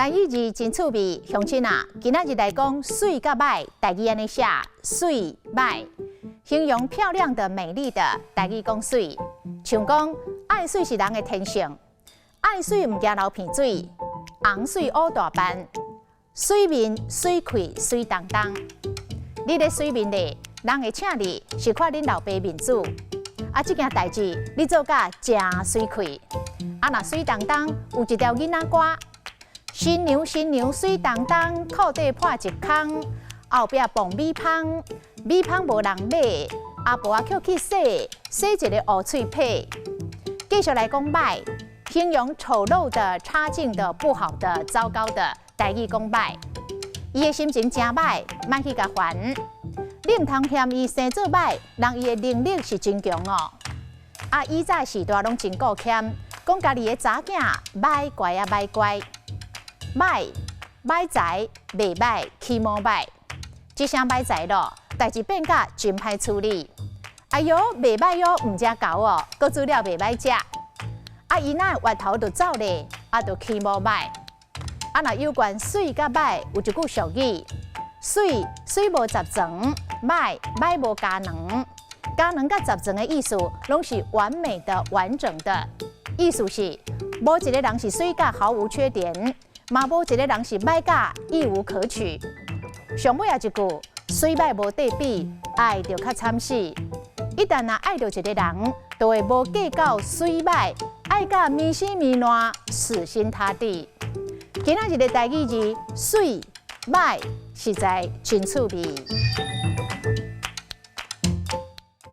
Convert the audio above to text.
台语字真趣味，乡亲啊，今仔日来讲水甲歹，台语安尼写水歹，形容漂亮的、美丽的。台语讲水，像讲爱水是人的天性，爱水唔惊流鼻水，红水乌大斑，水面水开水当当。你咧水面咧，人会请你是看恁老爸面子。啊，这件代志你做甲真水开。啊，若水当当有一条囡仔歌。新娘新娘水当当，裤底破一空，后壁放米芳，米芳无人买，阿婆啊捡去洗，洗一个乌脆皮。继续来讲歹，形容丑陋的、差劲的、不好的、糟糕的。台语讲歹，伊的心情真歹，莫去甲烦。你唔通嫌伊生做歹，人伊的能力是真强哦。啊，以早时代拢真顾谦，讲家己的查囝歹乖啊歹乖。歹财袂歹，起毛歹，即声歹财咯，代志变甲真歹处理。哎哟，袂歹哟，唔食够哦，佮资料袂歹食。啊，伊那歪头就走咧，啊，就起毛歹。啊，若有关水甲歹，有一句俗语：水无十全，歹无加能。加能甲十全的意思，拢是完美的、完整的。意思是，无一个人是水甲毫无缺点。嘛无一个人是歹甲一无可取。上尾也一句，水歹无对比，爱就较惨死。一旦爱着一个人，就会无计较水歹，爱甲迷死迷烂，死心塌地。今仔日的台语字水歹实在真趣味。